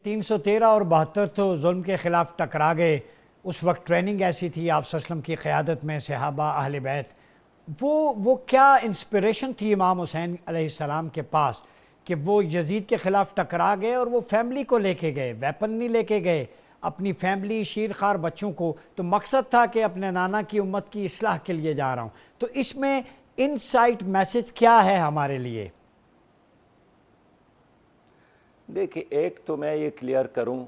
313 اور 72 تو ظلم کے خلاف ٹکرا گئے. اس وقت ٹریننگ ایسی تھی آپ صلی اللہ علیہ وسلم کی قیادت میں، صحابہ، اہل بیت. وہ کیا انسپریشن تھی امام حسین علیہ السلام کے پاس کہ وہ یزید کے خلاف ٹکرا گئے اور وہ فیملی کو لے کے گئے، ویپن نہیں لے کے گئے، اپنی فیملی، شیرخوار بچوں کو. تو مقصد تھا کہ اپنے نانا کی امت کی اصلاح کے لیے جا رہا ہوں. تو اس میں انسائٹ میسج کیا ہے ہمارے لیے؟ دیکھیں، ایک تو میں یہ کلیئر کروں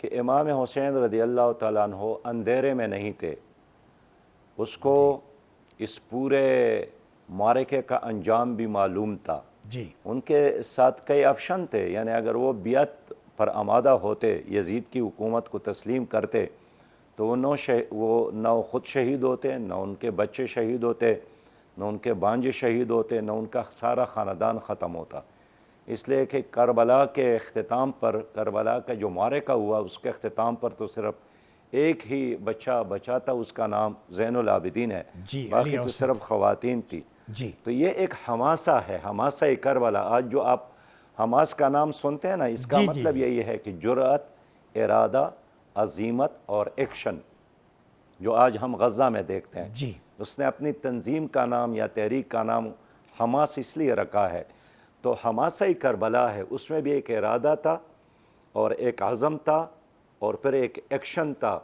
کہ امام حسین رضی اللہ تعالیٰ عنہ اندھیرے میں نہیں تھے. اس کو اس پورے معرکے کا انجام بھی معلوم تھا. جی. ان کے ساتھ کئی آپشن تھے، یعنی اگر وہ بیعت پر آمادہ ہوتے، یزید کی حکومت کو تسلیم کرتے، تو وہ نہ خود شہید ہوتے، نہ ان کے بچے شہید ہوتے، نہ ان کے بانجے شہید ہوتے، نہ ان کا سارا خاندان ختم ہوتا. اس لیے کہ کربلا کے اختتام پر، کربلا کا جو معرکہ ہوا اس کے اختتام پر تو صرف ایک ہی بچہ بچا تھا، اس کا نام زین العابدین ہے. جی، باقی تو صرف خواتین تھی. جی. تو یہ ایک حماسہ ہے، حماسہ کربلا. آج جو آپ حماس کا نام سنتے ہیں نا، اس کا مطلب یہی ہے کہ جرأت، ارادہ، عزیمت اور ایکشن، جو آج ہم غزہ میں دیکھتے ہیں. جی. اس نے اپنی تنظیم کا نام یا تحریک کا نام حماس اس لیے رکھا ہے. تو حماسہ کربلا ہے، اس میں بھی ایک ارادہ تھا اور ایک عزم تھا اور پھر ایک ایکشن تھا.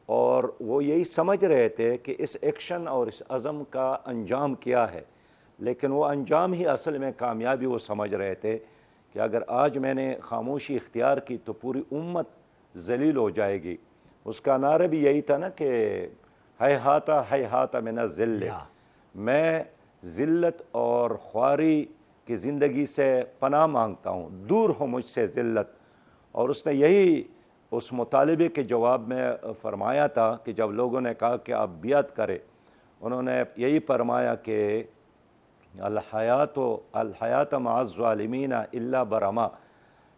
اور وہ یہی سمجھ رہے تھے کہ اس ایکشن اور اس عزم کا انجام کیا ہے، لیکن وہ انجام ہی اصل میں کامیابی وہ سمجھ رہے تھے کہ اگر آج میں نے خاموشی اختیار کی تو پوری امت ذلیل ہو جائے گی. اس کا نعرہ بھی یہی تھا نا کہ ہیہات من الذل، میں ذلت اور خواری کی زندگی سے پناہ مانگتا ہوں، دور ہو مجھ سے ذلت. اور اس نے یہی اس مطالبے کے جواب میں فرمایا تھا کہ جب لوگوں نے کہا کہ آپ بیعت کریں، انہوں نے یہی فرمایا کہ الحیات مع الظالمین الا برما،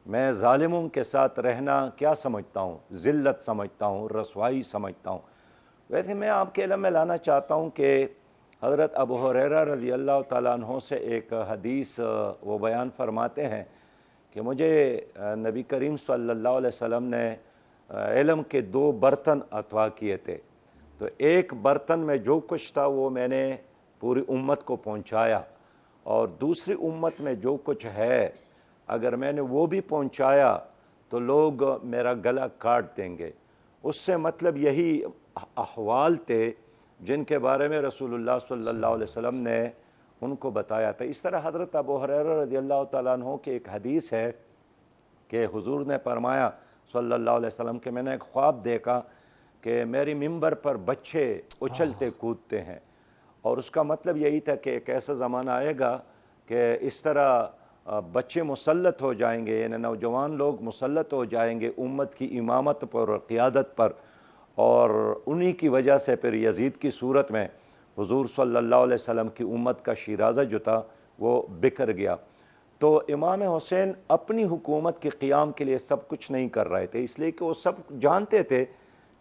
میں ظالموں کے ساتھ رہنا کیا سمجھتا ہوں؟ ذلت سمجھتا ہوں، رسوائی سمجھتا ہوں. ویسے میں آپ کے علم میں لانا چاہتا ہوں کہ حضرت ابو ہریرہ رضی اللہ تعالیٰ عنہ سے ایک حدیث وہ بیان فرماتے ہیں کہ مجھے نبی کریم صلی اللہ علیہ وسلم نے علم کے 2 برتن عطا کیے تھے. تو ایک برتن میں جو کچھ تھا وہ میں نے پوری امت کو پہنچایا، اور دوسری امت میں جو کچھ ہے اگر میں نے وہ بھی پہنچایا تو لوگ میرا گلا کاٹ دیں گے. اس سے مطلب یہی احوال تھے جن کے بارے میں رسول اللہ صلی اللہ علیہ وسلم نے ان کو بتایا تھا. اس طرح حضرت ابو ہریرہ رضی اللہ تعالیٰ عنہ کی ایک حدیث ہے کہ حضور نے فرمایا صلی اللہ علیہ وسلم کہ میں نے ایک خواب دیکھا کہ میری ممبر پر بچے اچھلتے کودتے ہیں، اور اس کا مطلب یہی تھا کہ ایک ایسا زمانہ آئے گا کہ اس طرح بچے مسلط ہو جائیں گے، یعنی نوجوان لوگ مسلط ہو جائیں گے امت کی امامت پر اور قیادت پر، اور انہی کی وجہ سے پھر یزید کی صورت میں حضور صلی اللہ علیہ وسلم کی امت کا شیرازہ جو تھا وہ بکھر گیا. تو امام حسین اپنی حکومت کے قیام کے لیے سب کچھ نہیں کر رہے تھے، اس لیے کہ وہ سب جانتے تھے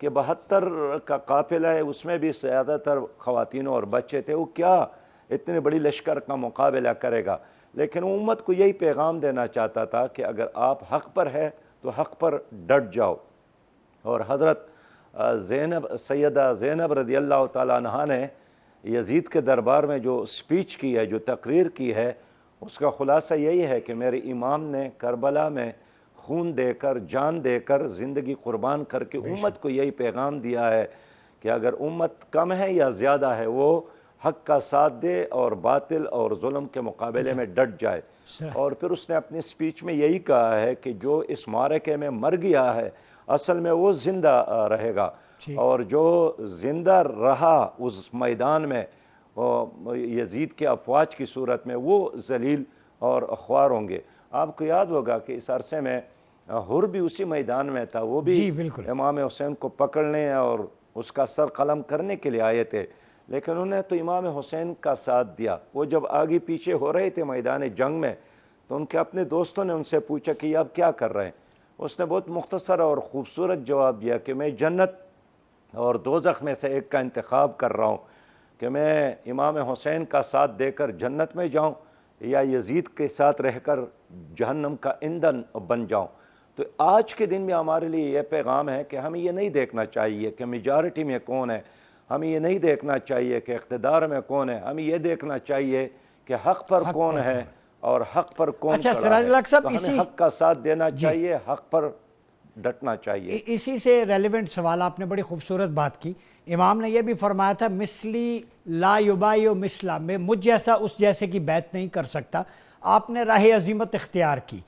کہ 72 کا قافلہ ہے، اس میں بھی زیادہ تر خواتین اور بچے تھے، وہ کیا اتنے بڑی لشکر کا مقابلہ کرے گا. لیکن وہ امت کو یہی پیغام دینا چاہتا تھا کہ اگر آپ حق پر ہے تو حق پر ڈٹ جاؤ. اور حضرت سیدہ زینب رضی اللہ تعالیٰ عنہ نے یزید کے دربار میں جو سپیچ کی ہے، جو تقریر کی ہے، اس کا خلاصہ یہی ہے کہ میرے امام نے کربلا میں خون دے کر، جان دے کر، زندگی قربان کر کے امت کو یہی پیغام دیا ہے کہ اگر امت کم ہے یا زیادہ ہے وہ حق کا ساتھ دے اور باطل اور ظلم کے مقابلے میں ڈٹ جائے. اور پھر اس نے اپنی سپیچ میں یہی کہا ہے کہ جو اس معرکے میں مر گیا ہے اصل میں وہ زندہ رہے گا، اور جو زندہ رہا اس میدان میں یزید کے افواج کی صورت میں وہ ذلیل اور خوار ہوں گے. آپ کو یاد ہوگا کہ اس عرصے میں حر بھی اسی میدان میں تھا، وہ بھی امام حسین کو پکڑنے اور اس کا سر قلم کرنے کے لیے آئے تھے، لیکن انہوں نے تو امام حسین کا ساتھ دیا. وہ جب آگے پیچھے ہو رہے تھے میدان جنگ میں تو ان کے اپنے دوستوں نے ان سے پوچھا کہ آپ کیا کر رہے ہیں؟ اس نے بہت مختصر اور خوبصورت جواب دیا کہ میں جنت اور دوزخ میں سے ایک کا انتخاب کر رہا ہوں، کہ میں امام حسین کا ساتھ دے کر جنت میں جاؤں یا یزید کے ساتھ رہ کر جہنم کا ایندھن بن جاؤں. تو تو آج کے دن میں ہمارے لیے یہ پیغام ہے کہ ہمیں یہ نہیں دیکھنا چاہیے کہ میجارٹی میں کون ہے، ہمیں یہ نہیں دیکھنا چاہیے کہ اقتدار میں کون ہے، ہمیں یہ دیکھنا چاہیے کہ حق پر حق کون پر ہے اور حق پر کون اچھا کھڑا سراج ہے۔ الحق صاحب، تو ہمیں اسی حق کا ساتھ دینا جی چاہیے، حق پر ڈٹنا چاہیے۔ اسی سے ریلیونٹ سوال، آپ نے بڑی خوبصورت بات کی۔ امام نے یہ بھی فرمایا تھا مثلی لا یبایع مثلا، میں مجھ جیسا اس جیسے کی بیعت نہیں کر سکتا۔ آپ نے راہ عظیمت اختیار کی،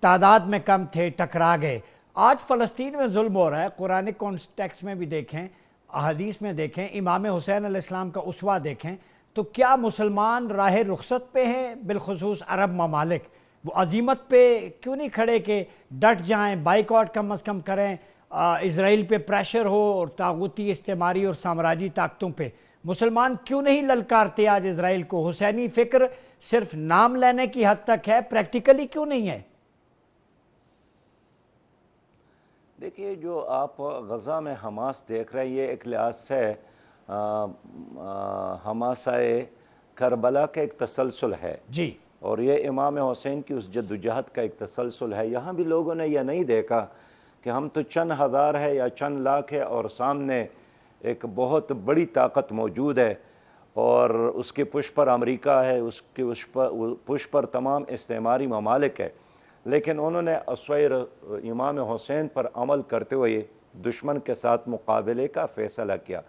تعداد میں کم تھے، ٹکرا گئے۔ آج فلسطین میں ظلم ہو رہا ہے، قرآن کانٹیکسٹ میں بھی دیکھیں، احادیث میں دیکھیں، امام حسین علیہ السلام کا اسوہ دیکھیں، تو کیا مسلمان راہ رخصت پہ ہیں؟ بالخصوص عرب ممالک وہ عزیمت پہ کیوں نہیں کھڑے کہ ڈٹ جائیں، بائیکاٹ کم از کم کریں، اسرائیل پہ پریشر ہو اور طاغوتی استعماری اور سامراجی طاقتوں پہ؟ مسلمان کیوں نہیں للکارتے آج اسرائیل کو؟ حسینی فکر صرف نام لینے کی حد تک ہے، پریکٹیکلی کیوں نہیں ہے؟ دیکھیے، جو آپ غزہ میں حماس دیکھ رہے ہیں، یہ ایک لحاظ سے حماسۂ کربلا کا ایک تسلسل ہے، جی اور یہ امام حسین کی اس جدوجہد کا ایک تسلسل ہے۔ یہاں بھی لوگوں نے یہ نہیں دیکھا کہ ہم تو چند ہزار ہے یا چند لاکھ ہے اور سامنے ایک بہت بڑی طاقت موجود ہے، اور اس کے پشت پر امریکہ ہے، اس کے پشت پر تمام استعماری ممالک ہے، لیکن انہوں نے اسوہ امام حسین پر عمل کرتے ہوئے دشمن کے ساتھ مقابلے کا فیصلہ کیا،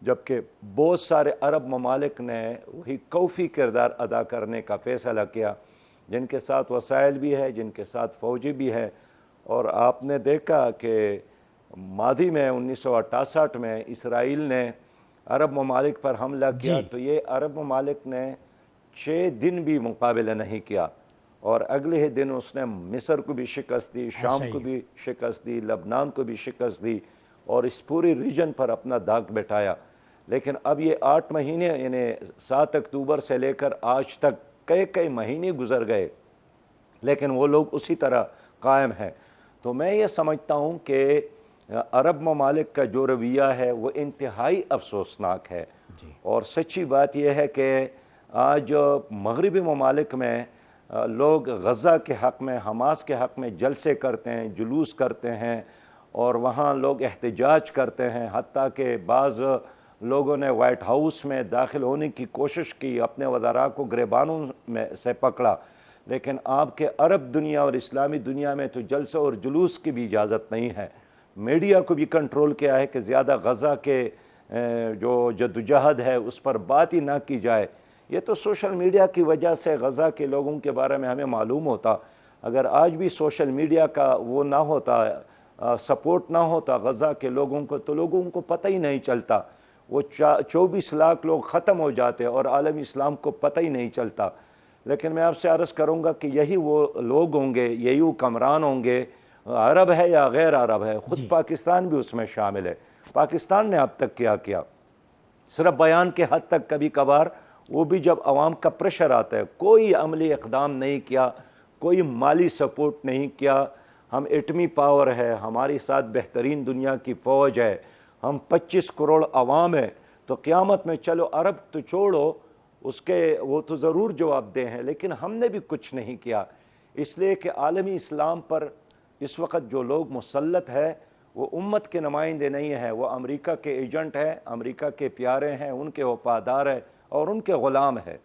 جبکہ بہت سارے عرب ممالک نے وہی کوفی کردار ادا کرنے کا فیصلہ کیا، جن کے ساتھ وسائل بھی ہے، جن کے ساتھ فوجی بھی ہے۔ اور آپ نے دیکھا کہ ماضی میں 1968 میں اسرائیل نے عرب ممالک پر حملہ کیا، جی تو یہ عرب ممالک نے 6 دن بھی مقابلہ نہیں کیا، اور اگلے ہی دن اس نے مصر کو بھی شکست دی، شام کو صحیح، بھی شکست دی، لبنان کو بھی شکست دی، اور اس پوری ریجن پر اپنا داغ بٹھایا۔ لیکن اب یہ 8 مہینے، یعنی 7 اکتوبر سے لے کر آج تک کئی مہینے گزر گئے، لیکن وہ لوگ اسی طرح قائم ہیں۔ تو میں یہ سمجھتا ہوں کہ عرب ممالک کا جو رویہ ہے وہ انتہائی افسوسناک ہے، جی اور سچی بات یہ ہے کہ آج مغربی ممالک میں لوگ غزہ کے حق میں، حماس کے حق میں جلسے کرتے ہیں، جلوس کرتے ہیں، اور وہاں لوگ احتجاج کرتے ہیں، حتیٰ کہ بعض لوگوں نے وائٹ ہاؤس میں داخل ہونے کی کوشش کی، اپنے وزراء کو گریبانوں میں سے پکڑا، لیکن آپ کے عرب دنیا اور اسلامی دنیا میں تو جلسہ اور جلوس کی بھی اجازت نہیں ہے۔ میڈیا کو بھی کنٹرول کیا ہے کہ زیادہ غزہ کے جو جدوجہد ہے اس پر بات ہی نہ کی جائے۔ یہ تو سوشل میڈیا کی وجہ سے غزہ کے لوگوں کے بارے میں ہمیں معلوم ہوتا۔ اگر آج بھی سوشل میڈیا کا وہ نہ ہوتا، سپورٹ نہ ہوتا غزہ کے لوگوں کو، تو لوگوں کو پتہ ہی نہیں چلتا، وہ 24 لاکھ لوگ ختم ہو جاتے اور عالم اسلام کو پتہ ہی نہیں چلتا۔ لیکن میں آپ سے عرض کروں گا کہ یہی وہ لوگ ہوں گے، یہی حکمران ہوں گے، عرب ہے یا غیر عرب ہے، خود جی پاکستان بھی اس میں شامل ہے۔ پاکستان نے اب تک کیا صرف بیان کے حد تک، کبھی کبھار، وہ بھی جب عوام کا پریشر آتا ہے، کوئی عملی اقدام نہیں کیا، کوئی مالی سپورٹ نہیں کیا۔ ہم ایٹمی پاور ہے، ہماری ساتھ بہترین دنیا کی فوج ہے، ہم 25 کروڑ عوام ہے، تو قیامت میں چلو عرب تو چھوڑو، اس کے وہ تو ضرور جواب دہ ہیں، لیکن ہم نے بھی کچھ نہیں کیا۔ اس لیے کہ عالمی اسلام پر اس وقت جو لوگ مسلط ہے وہ امت کے نمائندے نہیں ہیں، وہ امریکہ کے ایجنٹ ہیں، امریکہ کے پیارے ہیں، ان کے وفادار ہیں اور ان کے غلام ہیں۔